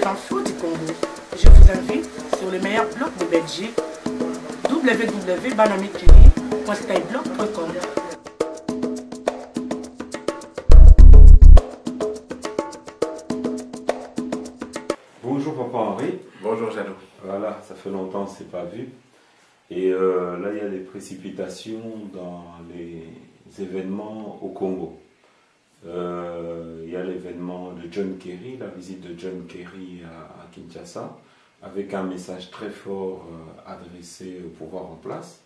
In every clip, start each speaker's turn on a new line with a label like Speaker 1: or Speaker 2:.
Speaker 1: s'en fout du Congo. Je vous invite sur le meilleur blog de Belgique, www.banamikili.skyblog.com.
Speaker 2: Bonjour Papa Henri.
Speaker 3: Bonjour Jeannot.
Speaker 2: Voilà, ça fait longtemps qu'on ne s'est pas vu. Et là, il y a des précipitations dans les événements au Congo. Il y a l'événement de John Kerry, la visite de John Kerry à Kinshasa, avec un message très fort adressé au pouvoir en place.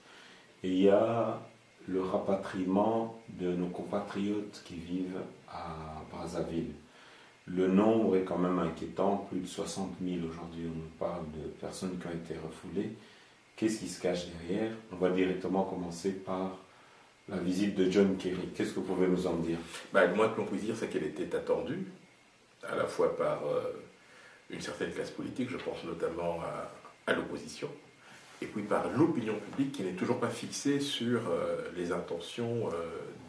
Speaker 2: Et il y a le rapatriement de nos compatriotes qui vivent à Brazzaville. Le nombre est quand même inquiétant, plus de 60 000 aujourd'hui. On nous parle de personnes qui ont été refoulées. Qu'est-ce qui se cache derrière? On va directement commencer par la visite de John Kerry. Qu'est-ce que vous pouvez nous en dire?
Speaker 3: Le moins que l'on puisse dire, c'est qu'elle était attendue, à la fois par une certaine classe politique, je pense notamment à l'opposition, et puis par l'opinion publique qui n'est toujours pas fixée sur les intentions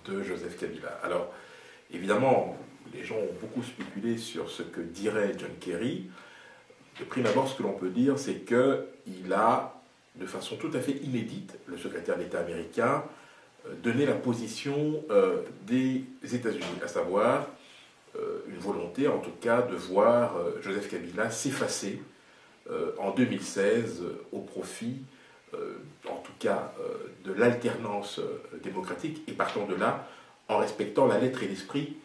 Speaker 3: de Joseph Kabila. Alors, évidemment, les gens ont beaucoup spéculé sur ce que dirait John Kerry. De prime abord, ce que l'on peut dire, c'est qu'il a, de façon tout à fait inédite, le secrétaire d'État américain, donné la position des États-Unis, à savoir une volonté, en tout cas, de voir Joseph Kabila s'effacer en 2016 au profit, en tout cas, de l'alternance démocratique, et partant de là, en respectant la lettre et l'esprit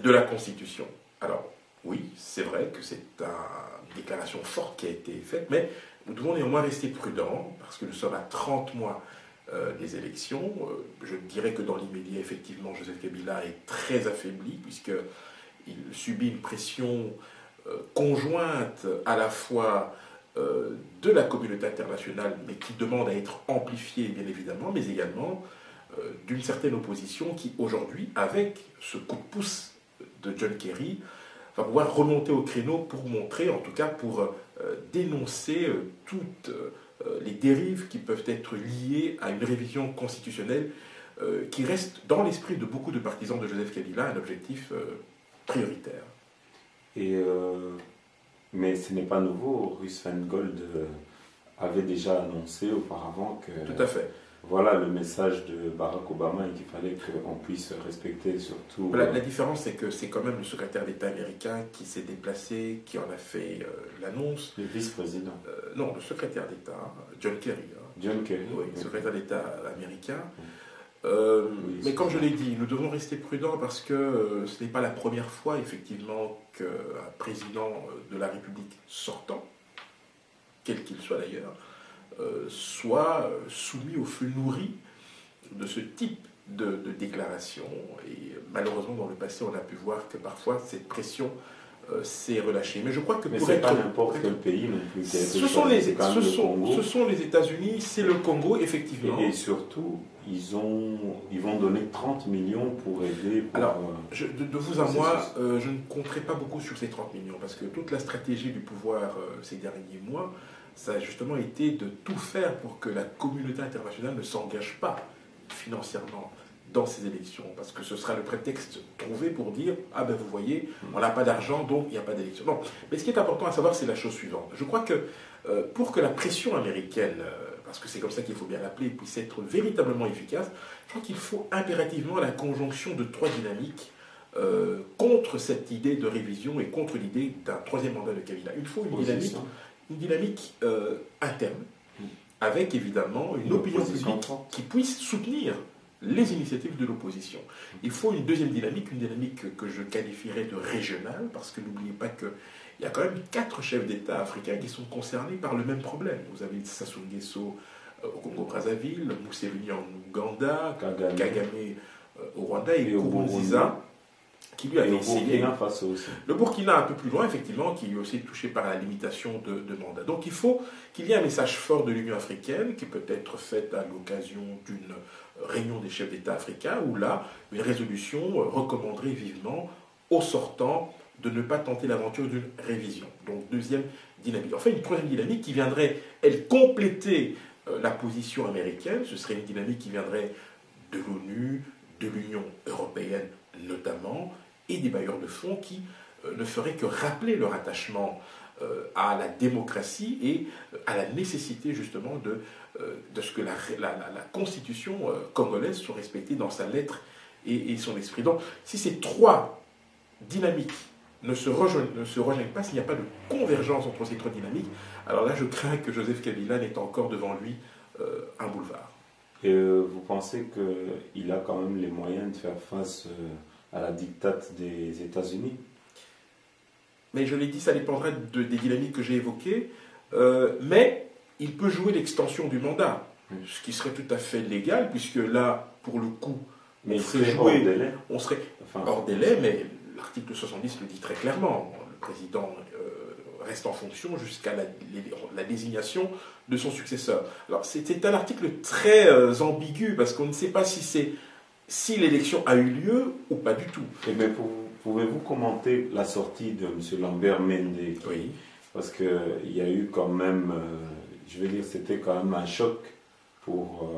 Speaker 3: de la Constitution. Alors, oui, c'est vrai que c'est une déclaration forte qui a été faite, mais nous devons néanmoins rester prudents, parce que nous sommes à 30 mois des élections. Je dirais que dans l'immédiat, effectivement, Joseph Kabila est très affaibli, puisqu'il subit une pression conjointe à la fois de la communauté internationale, mais qui demande à être amplifiée, bien évidemment, mais également d'une certaine opposition qui, aujourd'hui, avec ce coup de pouce de John Kerry, va pouvoir remonter au créneau pour montrer, en tout cas pour dénoncer toutes les dérives qui peuvent être liées à une révision constitutionnelle qui reste, dans l'esprit de beaucoup de partisans de Joseph Kabila, un objectif prioritaire.
Speaker 2: Mais ce n'est pas nouveau. Russ Feingold avait déjà annoncé auparavant que...
Speaker 3: Tout à fait.
Speaker 2: Voilà le message de Barack Obama et qu'il fallait qu'on puisse respecter surtout...
Speaker 3: La différence, c'est que c'est quand même le secrétaire d'État américain qui s'est déplacé, qui en a fait l'annonce.
Speaker 2: Le vice-président.
Speaker 3: Non, le secrétaire d'État, John Kerry.
Speaker 2: John Kerry.
Speaker 3: Oui, le secrétaire d'État américain.
Speaker 2: Oui,
Speaker 3: Mais comme je l'ai dit, nous devons rester prudents parce que ce n'est pas la première fois, effectivement, qu'un président de la République sortant, quel qu'il soit d'ailleurs, soit soumis au feu nourri de ce type de déclaration. Et malheureusement, dans le passé, on a pu voir que parfois cette pression s'est relâchée. Mais je crois que
Speaker 2: mais
Speaker 3: pour
Speaker 2: c'est
Speaker 3: être...
Speaker 2: pas n'importe quel pays non plus.
Speaker 3: Ce sont les États-Unis, c'est le Congo, effectivement.
Speaker 2: Et surtout, ils vont donner 30 millions pour aider...
Speaker 3: Alors, de vous à moi, je ne compterai pas beaucoup sur ces 30 millions, parce que toute la stratégie du pouvoir ces derniers mois, ça a justement été de tout faire pour que la communauté internationale ne s'engage pas financièrement dans ces élections, parce que ce sera le prétexte trouvé pour dire « Ah ben vous voyez, on n'a pas d'argent, donc il n'y a pas d'élection ». Non, mais ce qui est important à savoir, c'est la chose suivante. Je crois que pour que la pression américaine, parce que c'est comme ça qu'il faut bien l'appeler, puisse être véritablement efficace, je crois qu'il faut impérativement la conjonction de trois dynamiques contre cette idée de révision et contre l'idée d'un troisième mandat de Kabila. Il faut une dynamique interne, avec évidemment une opinion publique qui puisse soutenir les initiatives de l'opposition. Il faut une deuxième dynamique, une dynamique que je qualifierais de régionale, parce que n'oubliez pas qu'il y a quand même 4 chefs d'État africains qui sont concernés par le même problème. Vous avez Sassou Nguesso au Congo-Brazzaville, Museveni en Ouganda, Kagame au Rwanda et Nkurunziza qui lui avait essayé. Le Burkina un peu plus loin, effectivement, qui est aussi touché par la limitation de mandat. Donc il faut qu'il y ait un message fort de l'Union africaine qui peut être fait à l'occasion d'une réunion des chefs d'État africains, où là, une résolution recommanderait vivement aux sortants de ne pas tenter l'aventure d'une révision. Donc deuxième dynamique. Enfin, une troisième dynamique qui viendrait, elle, compléter la position américaine. Ce serait une dynamique qui viendrait de l'ONU, de l'Union européenne notamment, et des bailleurs de fonds qui ne ferait que rappeler leur attachement à la démocratie et à la nécessité justement de ce que la constitution congolaise soit respectée dans sa lettre et son esprit. Donc si ces trois dynamiques ne se rejoignent pas, s'il n'y a pas de convergence entre ces trois dynamiques, alors là je crains que Joseph Kabila n'ait encore devant lui un boulevard.
Speaker 2: Et vous pensez qu'il a quand même les moyens de faire face à la dictate des États-Unis?
Speaker 3: Mais je l'ai dit, ça dépendra des dynamiques que j'ai évoquées, mais il peut jouer l'extension du mandat, ce qui serait tout à fait légal, puisque là, pour le coup,
Speaker 2: mais on serait hors délai.
Speaker 3: On serait hors délai, mais l'article 70 le dit très clairement. Le président reste en fonction jusqu'à la désignation de son successeur. Alors c'est un article très ambigu, parce qu'on ne sait pas si l'élection a eu lieu ou pas du tout.
Speaker 2: Mais pouvez-vous commenter la sortie de M. Lambert Mende?
Speaker 3: Oui.
Speaker 2: Parce qu'il y a eu quand même, je vais dire, c'était quand même un choc pour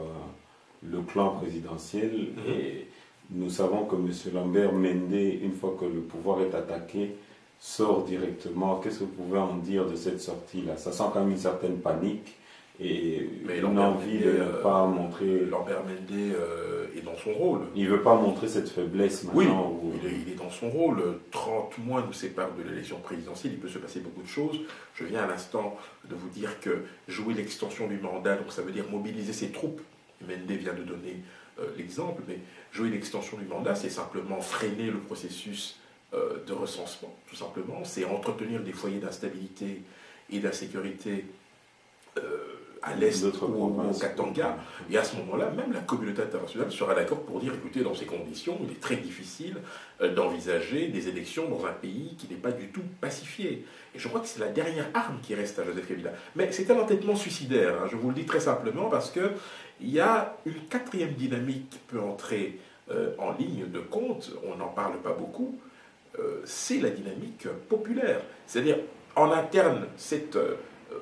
Speaker 2: le clan présidentiel. Et nous savons que M. Lambert Mende, une fois que le pouvoir est attaqué, sort directement. Qu'est-ce que vous pouvez en dire de cette sortie-là? Ça sent quand même une certaine panique et une envie de ne pas montrer...
Speaker 3: Lambert Mende est dans son rôle.
Speaker 2: Il ne veut pas montrer cette faiblesse maintenant.
Speaker 3: Oui, il est dans son rôle. 30 mois nous séparent de l'élection présidentielle, il peut se passer beaucoup de choses. Je viens à l'instant de vous dire que jouer l'extension du mandat, donc ça veut dire mobiliser ses troupes. Mende vient de donner l'exemple, mais jouer l'extension du mandat, c'est simplement freiner le processus de recensement, tout simplement. C'est entretenir des foyers d'instabilité et d'insécurité à l'est ou au Katanga. Et à ce moment-là, même la communauté internationale sera d'accord pour dire, écoutez, dans ces conditions, il est très difficile d'envisager des élections dans un pays qui n'est pas du tout pacifié. Et je crois que c'est la dernière arme qui reste à Joseph Kabila. Mais c'est un entêtement suicidaire, hein, je vous le dis très simplement, parce qu'il y a une quatrième dynamique qui peut entrer en ligne de compte, on n'en parle pas beaucoup, c'est la dynamique populaire. C'est-à-dire, en interne, cette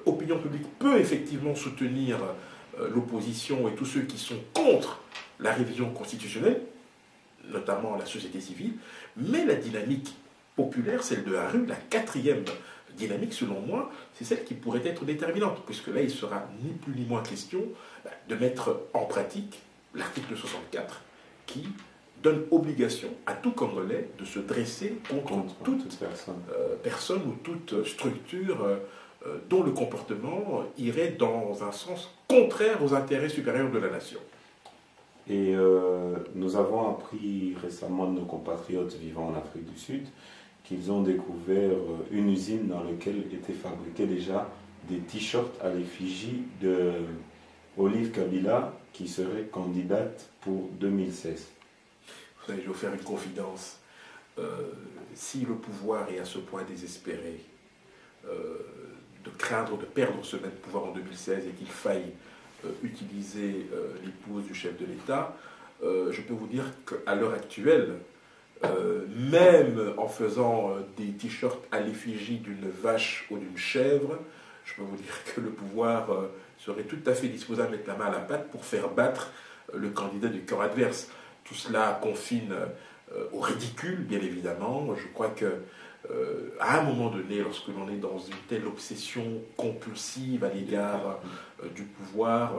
Speaker 3: opinion publique peut effectivement soutenir l'opposition et tous ceux qui sont contre la révision constitutionnelle, notamment la société civile, mais la dynamique populaire, celle de la rue, la quatrième dynamique, selon moi, c'est celle qui pourrait être déterminante, puisque là, il sera ni plus ni moins question de mettre en pratique l'article 64 qui donne obligation à tout Congolais de se dresser contre toute personne ou toute structure dont le comportement irait dans un sens contraire aux intérêts supérieurs de la nation.
Speaker 2: Et nous avons appris récemment de nos compatriotes vivant en Afrique du Sud qu'ils ont découvert une usine dans laquelle étaient fabriqués déjà des t-shirts à l'effigie de Olive Kabila qui serait candidate pour 2016.
Speaker 3: Vous savez, je vais vous faire une confidence. Si le pouvoir est à ce point désespéré de craindre de perdre ce même pouvoir en 2016 et qu'il faille utiliser l'épouse du chef de l'État, je peux vous dire qu'à l'heure actuelle, même en faisant des t-shirts à l'effigie d'une vache ou d'une chèvre, je peux vous dire que le pouvoir serait tout à fait disposé à mettre la main à la pâte pour faire battre le candidat du camp adverse. Tout cela confine au ridicule, bien évidemment. Je crois que à un moment donné, lorsque l'on est dans une telle obsession compulsive à l'égard du pouvoir,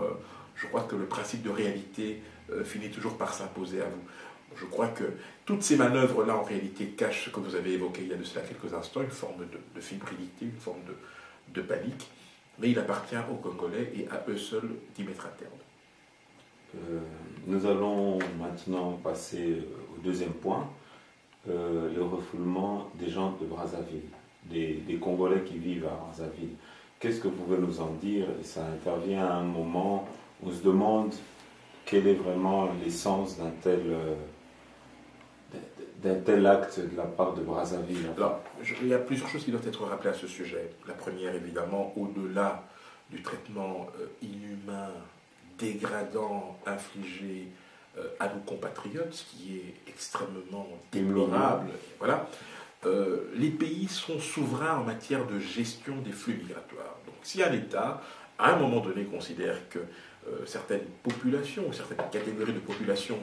Speaker 3: je crois que le principe de réalité finit toujours par s'imposer à vous. Je crois que toutes ces manœuvres-là, en réalité, cachent ce que vous avez évoqué il y a de cela quelques instants, une forme de fébrilité, une forme de panique, mais il appartient aux Congolais et à eux seuls d'y mettre un terme.
Speaker 2: Nous allons maintenant passer au deuxième point, le refoulement des gens de Brazzaville, des Congolais qui vivent à Brazzaville. Qu'est-ce que vous pouvez nous en dire? Ça intervient à un moment où on se demande quelle est vraiment l'essence d'un tel acte de la part de Brazzaville.
Speaker 3: Alors, il y a plusieurs choses qui doivent être rappelées à ce sujet. La première, évidemment, au-delà du traitement inhumain, dégradant, infligé à nos compatriotes, ce qui est extrêmement déplorable. Voilà. Les pays sont souverains en matière de gestion des flux migratoires. Donc, si un État, à un moment donné, considère que certaines populations ou certaines catégories de populations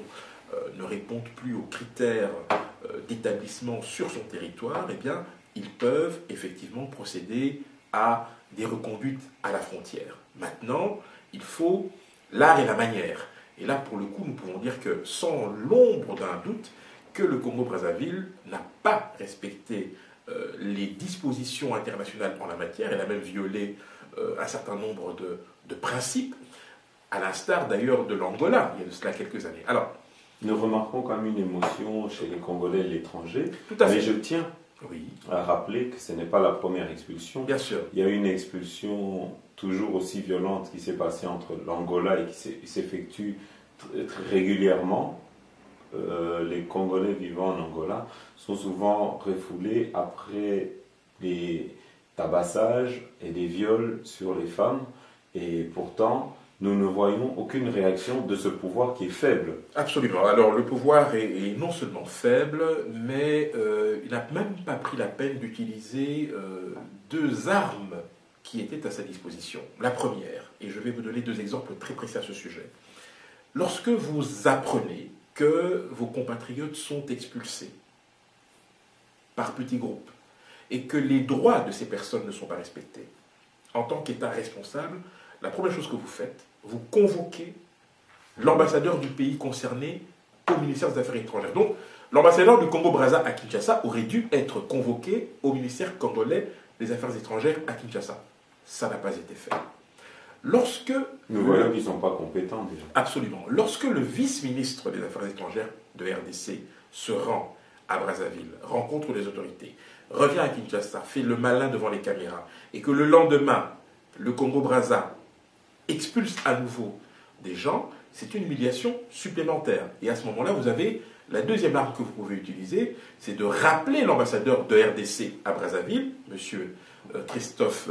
Speaker 3: ne répondent plus aux critères d'établissement sur son territoire, eh bien, ils peuvent effectivement procéder à des reconduites à la frontière. Maintenant, il faut l'art et la manière. Et là, pour le coup, nous pouvons dire que, sans l'ombre d'un doute, que le Congo-Brazzaville n'a pas respecté les dispositions internationales en la matière. Elle a même violé un certain nombre de principes, à l'instar d'ailleurs de l'Angola, il y a de cela quelques années. Alors,
Speaker 2: nous remarquons quand même une émotion chez les Congolais et l'étranger,
Speaker 3: tout à fait.
Speaker 2: mais je tiens à rappeler que ce n'est pas la première expulsion.
Speaker 3: Bien sûr.
Speaker 2: Il y a eu une expulsion toujours aussi violente qui s'est passée entre l'Angola et qui s'effectue très régulièrement. Les Congolais vivant en Angola sont souvent refoulés après des tabassages et des viols sur les femmes, et pourtant nous ne voyons aucune réaction de ce pouvoir qui est faible.
Speaker 3: Absolument. Alors le pouvoir est non seulement faible, mais il n'a même pas pris la peine d'utiliser deux armes qui étaient à sa disposition. La première, et je vais vous donner deux exemples très précis à ce sujet. Lorsque vous apprenez que vos compatriotes sont expulsés par petits groupes et que les droits de ces personnes ne sont pas respectés, en tant qu'État responsable, la première chose que vous faites, vous convoquez l'ambassadeur du pays concerné au ministère des Affaires étrangères. Donc, l'ambassadeur du Congo-Brazza à Kinshasa aurait dû être convoqué au ministère congolais des Affaires étrangères à Kinshasa. Ça n'a pas été fait. Lorsque...
Speaker 2: Nous voyons qu'ils ne sont pas compétents déjà.
Speaker 3: Absolument. Lorsque le vice-ministre des Affaires étrangères de RDC se rend à Brazzaville, rencontre les autorités, revient à Kinshasa, fait le malin devant les caméras, et que le lendemain, le Congo-Brazza expulse à nouveau des gens, c'est une humiliation supplémentaire. Et à ce moment-là, vous avez la deuxième arme que vous pouvez utiliser, c'est de rappeler l'ambassadeur de RDC à Brazzaville, M. Christophe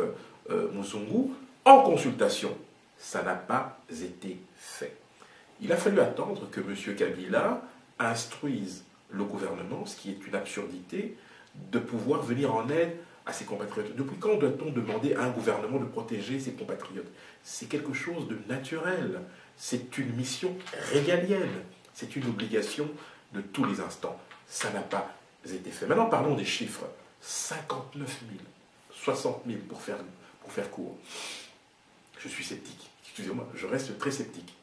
Speaker 3: Muzungu, en consultation. Ça n'a pas été fait. Il a fallu attendre que M. Kabila instruise le gouvernement, ce qui est une absurdité, de pouvoir venir en aide à ses compatriotes. Depuis quand doit-on demander à un gouvernement de protéger ses compatriotes? C'est quelque chose de naturel. C'est une mission régalienne. C'est une obligation de tous les instants. Ça n'a pas été fait. Maintenant, parlons des chiffres. 59 000, 60 000 pour faire court. Je suis sceptique. Excusez-moi, je reste très sceptique.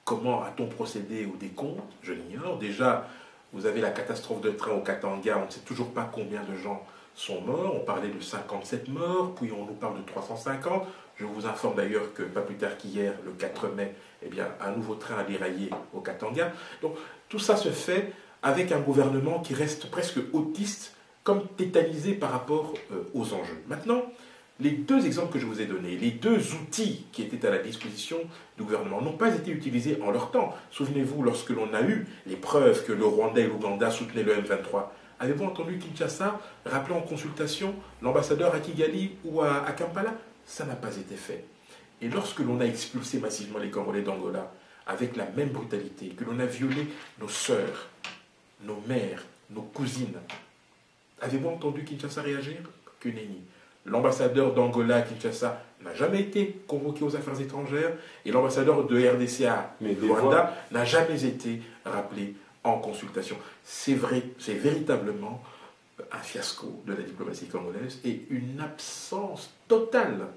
Speaker 3: Comment a-t-on procédé au décompte? Je l'ignore. Déjà, vous avez la catastrophe de train au Katanga. On ne sait toujours pas combien de gens sont morts. On parlait de 57 morts, puis on nous parle de 350. Je vous informe d'ailleurs que pas plus tard qu'hier, le 4 mai, eh bien, un nouveau train a déraillé au Katanga. Donc tout ça se fait avec un gouvernement qui reste presque autiste, comme tétanisé par rapport aux enjeux. Maintenant, les deux exemples que je vous ai donnés, les deux outils qui étaient à la disposition du gouvernement n'ont pas été utilisés en leur temps. Souvenez-vous, lorsque l'on a eu les preuves que le Rwanda et l'Ouganda soutenaient le M23, avez-vous entendu Kinshasa rappeler en consultation l'ambassadeur à Kigali ou à Kampala? Ça n'a pas été fait. Et lorsque l'on a expulsé massivement les Congolais d'Angola, avec la même brutalité, que l'on a violé nos sœurs, nos mères, nos cousines, avez-vous entendu Kinshasa réagir? Que nenni. L'ambassadeur d'Angola à Kinshasa n'a jamais été convoqué aux affaires étrangères et l'ambassadeur de RDC à Rwanda n'a jamais été rappelé en consultation. C'est vrai, c'est véritablement un fiasco de la diplomatie congolaise et une absence totale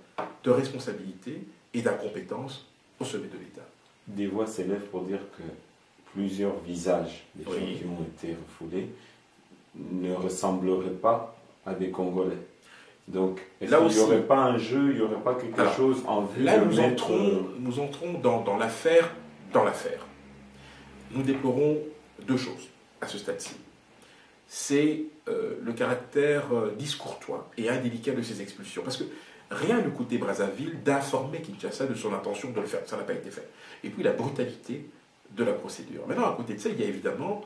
Speaker 3: de responsabilité et d'incompétence au sommet de l'État.
Speaker 2: Des voix s'élèvent pour dire que plusieurs visages des gens qui ont été refoulés ne ressembleraient pas à des Congolais. Donc, est-ce qu'il n'y aurait pas un jeu, il n'y aurait pas quelque chose en vue
Speaker 3: là,
Speaker 2: de
Speaker 3: nous entrons dans l'affaire. Nous déplorons deux choses à ce stade-ci. C'est le caractère discourtois et indélicat de ces expulsions. Parce que rien ne coûtait Brazzaville d'informer Kinshasa de son intention de le faire. Ça n'a pas été fait. Et puis la brutalité de la procédure. Maintenant, à côté de ça, il y a évidemment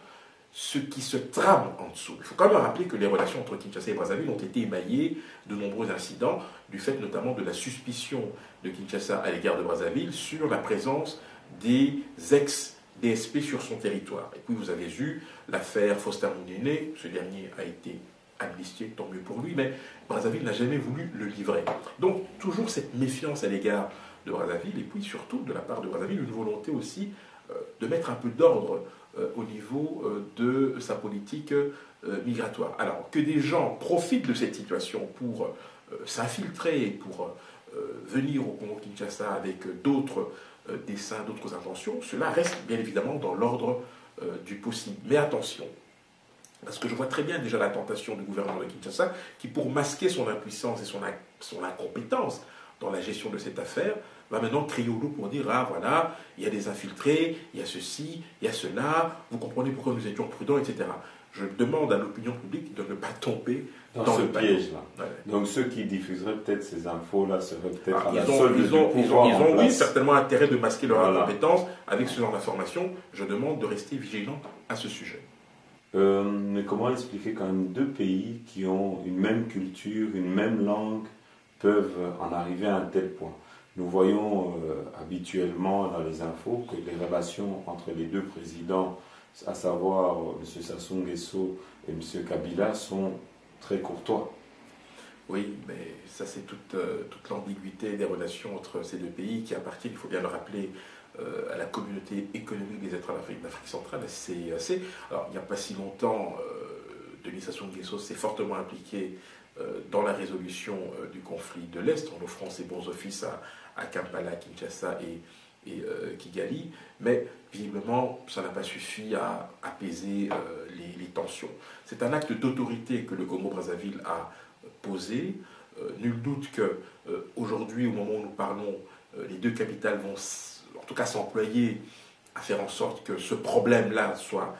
Speaker 3: ce qui se trame en dessous. Il faut quand même rappeler que les relations entre Kinshasa et Brazzaville ont été émaillées de nombreux incidents, du fait notamment de la suspicion de Kinshasa à l'égard de Brazzaville sur la présence des ex-DSP sur son territoire. Et puis vous avez eu l'affaire Faustin Mounene, ce dernier a été amnistié, tant mieux pour lui, mais Brazzaville n'a jamais voulu le livrer. Donc toujours cette méfiance à l'égard de Brazzaville, et puis surtout de la part de Brazzaville, une volonté aussi de mettre un peu d'ordre au niveau de sa politique migratoire. Alors, que des gens profitent de cette situation pour s'infiltrer, pour venir au Congo-Kinshasa avec d'autres desseins, d'autres intentions, cela reste bien évidemment dans l'ordre du possible. Mais attention, parce que je vois très bien déjà la tentation du gouvernement de Kinshasa, qui pour masquer son impuissance et son incompétence dans la gestion de cette affaire, va maintenant crier au loup pour dire, ah voilà, il y a des infiltrés, il y a ceci, il y a cela, vous comprenez pourquoi nous étions prudents, etc. Je demande à l'opinion publique de ne pas tomber dans
Speaker 2: ce
Speaker 3: le
Speaker 2: piège-là.
Speaker 3: Ouais.
Speaker 2: Donc ceux qui diffuseraient peut-être ces infos-là seraient peut-être à la
Speaker 3: Ils
Speaker 2: solde du pouvoir en
Speaker 3: ont oui,
Speaker 2: place.
Speaker 3: certainement intérêt de masquer leur
Speaker 2: Voilà.
Speaker 3: incompétence avec ce genre d'informations. Je demande de rester vigilant à ce sujet.
Speaker 2: Mais comment expliquer quand même deux pays qui ont une même culture, une même langue, peuvent en arriver à un tel point? Nous voyons habituellement dans les infos que les relations entre les deux présidents, à savoir M. Sassou Nguesso et M. Kabila, sont très courtois.
Speaker 3: Oui, mais ça c'est toute l'ambiguïté des relations entre ces deux pays qui appartiennent, il faut bien le rappeler, à la communauté économique des États d'Afrique centrale, CEEAC. Alors, il n'y a pas si longtemps, Denis Sassou Nguesso s'est fortement impliqué dans la résolution du conflit de l'Est, en offrant ses bons offices à Kampala, Kinshasa et Kigali, mais visiblement, ça n'a pas suffi à apaiser les tensions. C'est un acte d'autorité que le Congo-Brazzaville a posé. Nul doute qu'aujourd'hui, au moment où nous parlons, les deux capitales vont en tout cas s'employer à faire en sorte que ce problème-là soit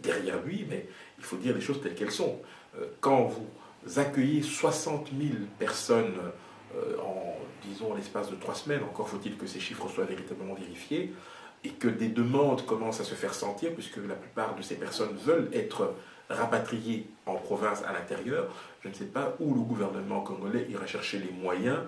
Speaker 3: derrière lui, mais il faut dire les choses telles qu'elles sont. Quand vous accueillez 60 000 personnes en, disons, l'espace de 3 semaines, encore faut-il que ces chiffres soient véritablement vérifiés, et que des demandes commencent à se faire sentir, puisque la plupart de ces personnes veulent être rapatriées en province à l'intérieur, je ne sais pas où le gouvernement congolais ira chercher les moyens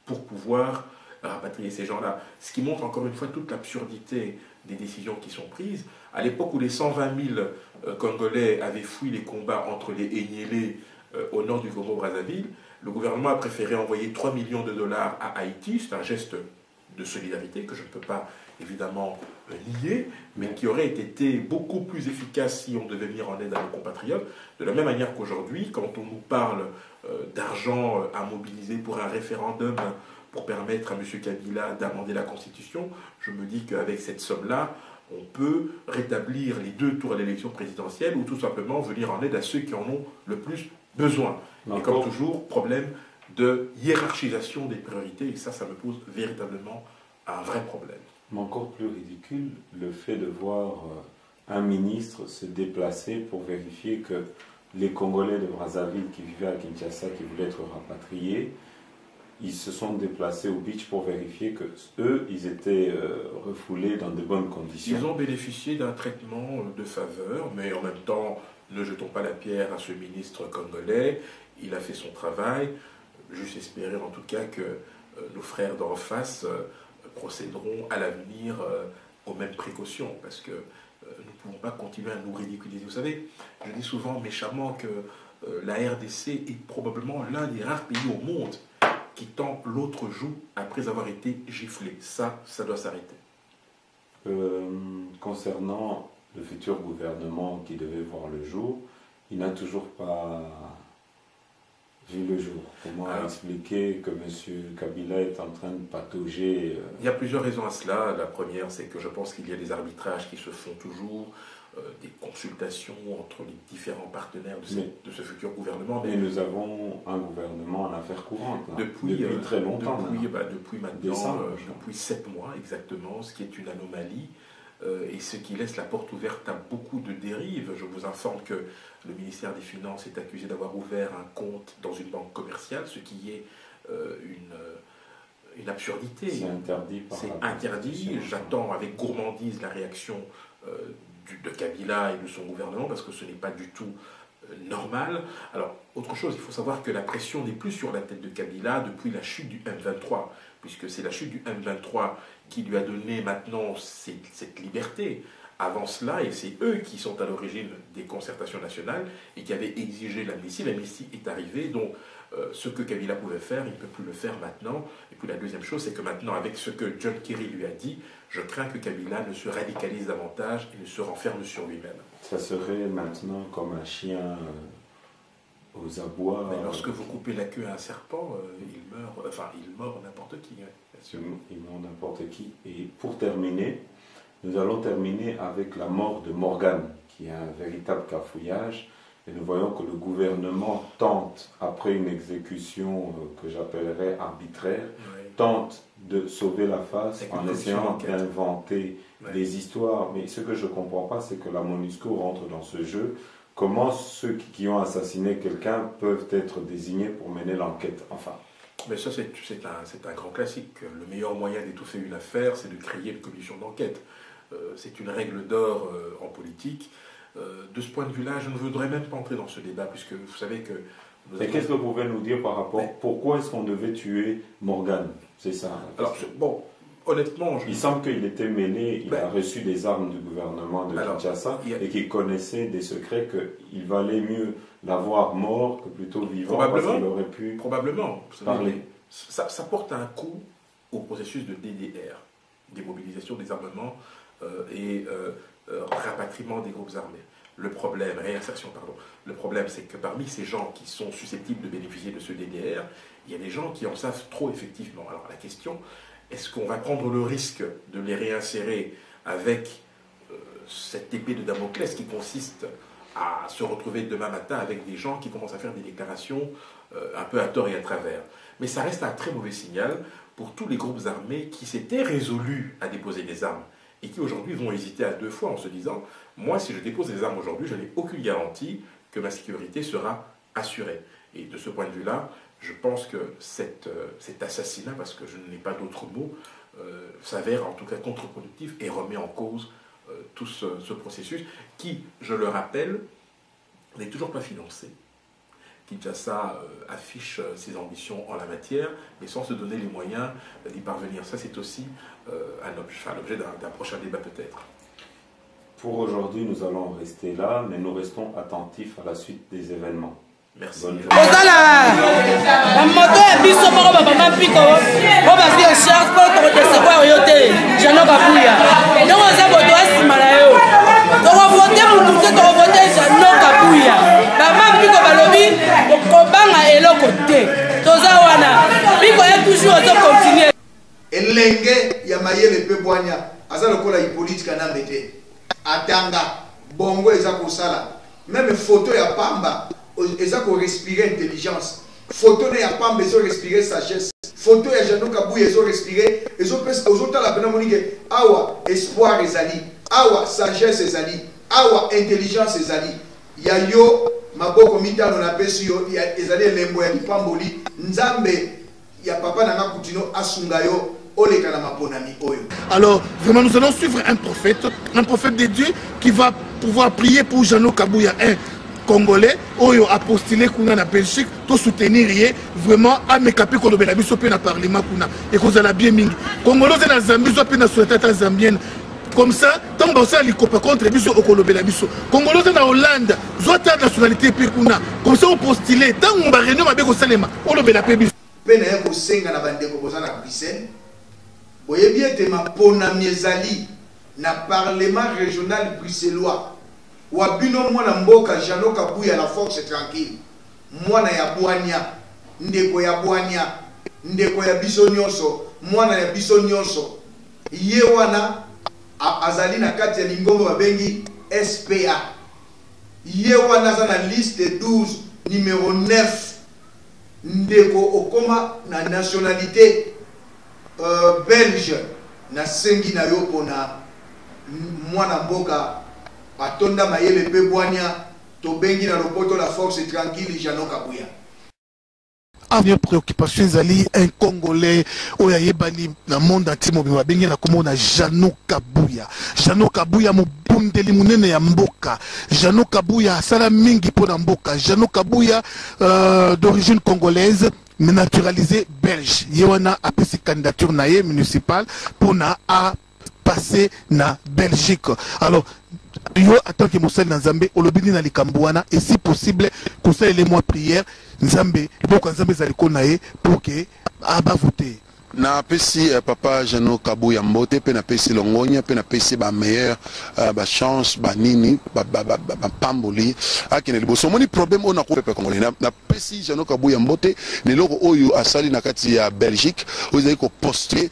Speaker 3: pour pouvoir rapatrier ces gens-là. Ce qui montre encore une fois toute l'absurdité des décisions qui sont prises. À l'époque où les 120 000 Congolais avaient fui les combats entre les Enyélé au nord du Congo-Brazzaville, le gouvernement a préféré envoyer 3 millions de dollars à Haïti. C'est un geste de solidarité que je ne peux pas évidemment nier, mais qui aurait été beaucoup plus efficace si on devait venir en aide à nos compatriotes. De la même manière qu'aujourd'hui, quand on nous parle d'argent à mobiliser pour un référendum pour permettre à M. Kabila d'amender la Constitution, je me dis qu'avec cette somme-là, on peut rétablir les 2 tours à l'élection présidentielle ou tout simplement venir en aide à ceux qui en ont le plus besoin. Et comme toujours, problème de hiérarchisation des priorités, et ça me pose véritablement un vrai problème.
Speaker 2: Mais encore plus ridicule, le fait de voir un ministre se déplacer pour vérifier que les Congolais de Brazzaville qui vivaient à Kinshasa, qui voulaient être rapatriés, ils se sont déplacés au beach pour vérifier que eux, ils étaient refoulés dans de bonnes conditions.
Speaker 3: Ils ont bénéficié d'un traitement de faveur, mais en même temps, ne jetons pas la pierre à ce ministre congolais. Il a fait son travail. Juste espérer en tout cas que nos frères d'en face procéderont à l'avenir aux mêmes précautions, parce que nous ne pouvons pas continuer à nous ridiculiser. Vous savez, je dis souvent méchamment que la RDC est probablement l'un des rares pays au monde qui tend l'autre joue après avoir été giflé. Ça doit s'arrêter.
Speaker 2: Concernant le futur gouvernement qui devait voir le jour, il n'a toujours pas vu le jour. Comment expliquer que M. Kabila est en train de patauger
Speaker 3: Il y a plusieurs raisons à cela. La première, c'est que je pense qu'il y a des arbitrages qui se font toujours, des consultations entre les différents partenaires de ce futur gouvernement.
Speaker 2: Mais nous avons un gouvernement en affaires courantes, depuis très longtemps.
Speaker 3: Depuis maintenant, depuis 7 mois exactement, ce qui est une anomalie. Et ce qui laisse la porte ouverte à beaucoup de dérives. Je vous informe que le ministère des Finances est accusé d'avoir ouvert un compte dans une banque commerciale, ce qui est une absurdité.
Speaker 2: C'est interdit par
Speaker 3: C'est interdit. J'attends avec gourmandise la réaction de Kabila et de son gouvernement, parce que ce n'est pas du tout normal. Alors, autre chose, il faut savoir que la pression n'est plus sur la tête de Kabila depuis la chute du M23, puisque c'est la chute du M23 qui lui a donné maintenant cette liberté. avant cela, et c'est eux qui sont à l'origine des concertations nationales et qui avaient exigé l'amnistie. L'amnistie est arrivée, donc ce que Kabila pouvait faire, il ne peut plus le faire maintenant. Et puis la deuxième chose, c'est que maintenant, avec ce que John Kerry lui a dit, je crains que Kabila ne se radicalise davantage et ne se renferme sur lui-même.
Speaker 2: Ça serait maintenant comme un chien aux abois.
Speaker 3: Mais lorsque vous coupez la queue à un serpent, il meurt, enfin il mord n'importe qui. Hein, bien sûr.
Speaker 2: Il mord n'importe qui. Et pour terminer, nous allons terminer avec la mort de Morgan, qui est un véritable cafouillage. Et nous voyons que le gouvernement tente, après une exécution que j'appellerais arbitraire, tente de sauver la face en essayant d'inventer des histoires. Mais ce que je ne comprends pas, c'est que la MONUSCO rentre dans ce jeu. Comment ceux qui ont assassiné quelqu'un peuvent être désignés pour mener l'enquête? Enfin.
Speaker 3: Mais ça, c'est un grand classique. Le meilleur moyen d'étouffer une affaire, c'est de créer une commission d'enquête. C'est une règle d'or en politique. De ce point de vue-là, je ne voudrais même pas entrer dans ce débat, puisque vous savez que...
Speaker 2: Mais qu'est-ce que vous pouvez nous dire par rapport... Pourquoi est-ce qu'on devait tuer Morgan? C'est ça.
Speaker 3: Alors, bon, honnêtement...
Speaker 2: Il semble qu'il était mêlé, il a reçu des armes du gouvernement de Kinshasa et qu'il connaissait des secrets qu'il valait mieux l'avoir mort que plutôt vivant, parce qu'il aurait pu parler.
Speaker 3: Ça porte un coup au processus de DDR, démobilisation des armements et rapatriement des groupes armés. Le problème, réinsertion, pardon. Le problème, c'est que parmi ces gens qui sont susceptibles de bénéficier de ce DDR, il y a des gens qui en savent trop effectivement. Alors la question, est-ce qu'on va prendre le risque de les réinsérer avec cette épée de Damoclès qui consiste à se retrouver demain matin avec des gens qui commencent à faire des déclarations un peu à tort et à travers? Mais ça reste un très mauvais signal pour tous les groupes armés qui s'étaient résolus à déposer des armes et qui aujourd'hui vont hésiter à deux fois en se disant « Moi, si je dépose des armes aujourd'hui, je n'ai aucune garantie que ma sécurité sera assurée. » Et de ce point de vue-là, je pense que cet assassinat, parce que je n'ai pas d'autre mot, s'avère en tout cas contre-productif et remet en cause tout ce processus qui, je le rappelle, n'est toujours pas financé. Kinshasa affiche ses ambitions en la matière, mais sans se donner les moyens d'y parvenir. Ça, c'est aussi l'objet d'un prochain débat peut-être.
Speaker 2: Pour aujourd'hui, nous allons rester là, mais nous restons attentifs à la suite des événements.
Speaker 3: Merci.
Speaker 2: Bonne journée.
Speaker 4: elenge ya mayele pe bwanya aza lokola Hippolyte Kanambe te atanga bongo eza kosala même photo ya pamba eza ko respirer intelligence, photo ya pamba ezo respirer sagesse, photo ya Jeannot Kabuya ezo respirer ozotala pena monike awa espoir ezali, awa sagesse ezali, awa intelligence ezali. Ya yo maboko mitano na pesi yo ezali elembo ya lipamboli nzambe ya papa nanga kutino asunga yo oleka na maponami oyo.
Speaker 5: Alors vraiment nous allons suivre un prophète de Dieu qui va pouvoir prier pour Jeannot Kabuya, un Congolais oyo a postulé kuna na Belgique to soutenir ye vraiment a mekapi ko lobela biso pe na parlement kuna et ko zala bien mingi Congolais na Zambie zo pe na société zambienne. Comme ça, tant que ça, il copa contre biso au Kolobela biso. Congolais na Hollande, zota nationalité pe kuna. Comme ça, on postulé, tant on va réunion avec au Salema, on lobela pe biso.
Speaker 4: Pena yako senga na bandeko bozana Bruxelles. Boyebi ete mapona miezali na parlement régional bruxellois. Wabino mwana mboka Jeannot Kabuya la force tranquille. Mwana ya Bwania, ndeko ya Bwania, ndeko ya biso nyonso, mwana ya biso nyonso. Ye wana azali na kati ya lingombo babengi SPA. Ye wana za na liste 12 numéro 9. Ndeko okoma na nationalité belge na sengi na yo pona mwana mboka atonda mayele pe Bwania to bengi na lopoto la force tranquille Jeannot Kabuya.
Speaker 5: Avion préoccupation ezali un Congolais oyo ayebani na monde entier mobimba bengi na komona Jeannot Kabuya. Jeannot Kabuya mobundeli munene ya mboka. Jeannot Kabuya asala mingi pona mboka. Jeannot Kabuya d'origine congolaise mais naturalisé belge. Yewana apesi candidature na ye municipal pona a passer na Belgique. Alors yo en tant que Moussel Nzambe olobini na likambouana et si possible conseil les mois prière Nzambe beaucoup Nzambe zaliko nae pour que aba voter
Speaker 6: na pesi papa Jano Kabuya Mbote pe na pesi longonya pe na pesi ba meilleur ba chance ba nini ba pamboli akene liboso moni problème on a ko pepe congolais na pesi Jano Kabuya Mbote ne loko oyo asali na kati ya Belgique ozayi ko poster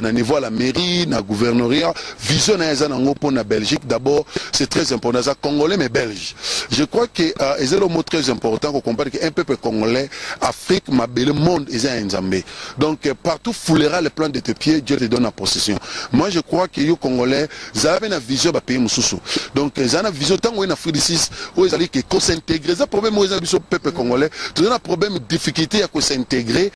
Speaker 6: na niveau à la mairie na gouvernorat vision na eza nango pour na Belgique d'abord c'est très important ça congolais mais belge je crois que c'est le mot très important qu'on comprenne que un peuple congolais Afrique ma belle monde est un Nzambe donc partout foulera les plans de tes pieds, Dieu te donne la possession. Moi je crois que les Congolais, ils avaient une vision de pays Moussoussou. Donc ils ont une vision tant qu'on a Afrique d'ici, où ils allaient s'intégrer. C'est un problème où ils ont un peuple congolais. Tout un problème de difficulté à s'intégrer.